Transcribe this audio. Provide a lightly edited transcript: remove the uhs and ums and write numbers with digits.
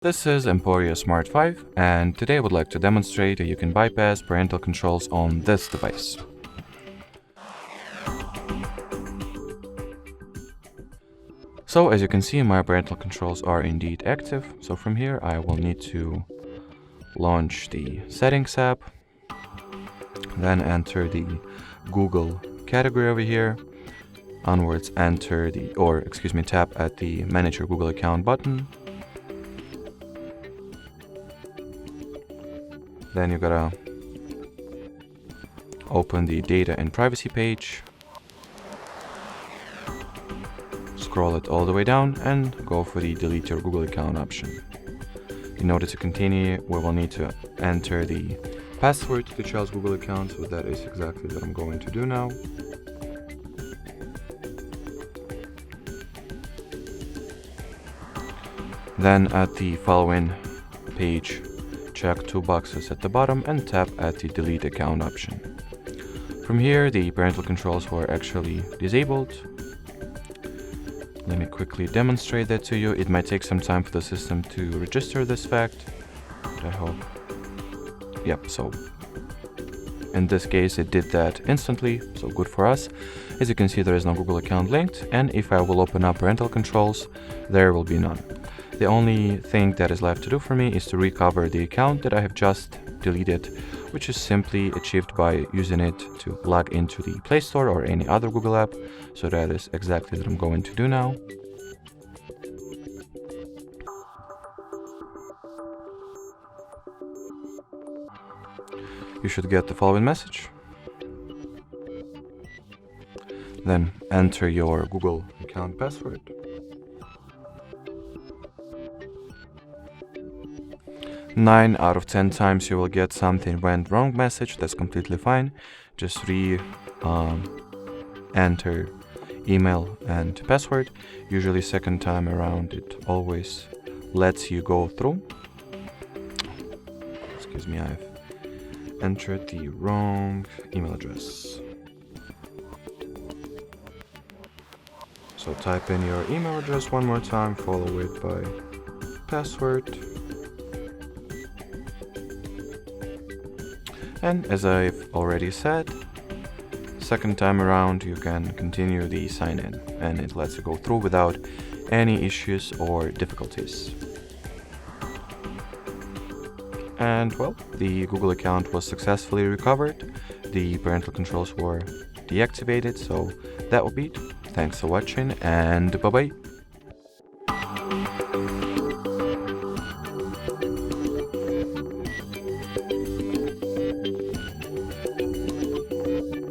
This is Emporia Smart.5, and today I would like to demonstrate how you can bypass parental controls on this device. So as you can see, my parental controls are indeed active. So from here I will need to launch the Settings app, then enter the Google category over here. Onwards enter tap at the Manage Your Google Account button. Then you gotta open the Data and Privacy page, scroll it all the way down and go for the Delete Your Google Account option. In order to continue, we will need to enter the password to the child's Google account, so that is exactly what I'm going to do now. Then at the following page, check two boxes at the bottom and tap at the Delete Account option. From here, the parental controls were actually disabled. Let me quickly demonstrate that to you. It might take some time for the system to register this fact, but I hope. Yep, so in this case it did that instantly, so good for us. As you can see, there is no Google account linked, and if I will open up parental controls, there will be none. The only thing that is left to do for me is to recover the account that I have just deleted, which is simply achieved by using it to log into the Play Store or any other Google app. So that is exactly what I'm going to do now. You should get the following message. Then enter your Google account password. Nine out of 10 times you will get something went wrong message. That's completely fine. Just enter email and password. Usually second time around it always lets you go through. Excuse me, I've entered the wrong email address. So type in your email address one more time, follow it by password. And as I've already said, second time around you can continue the sign in and it lets you go through without any issues or difficulties. And well, the Google account was successfully recovered. The parental controls were deactivated, so that will be it. Thanks for watching and bye bye.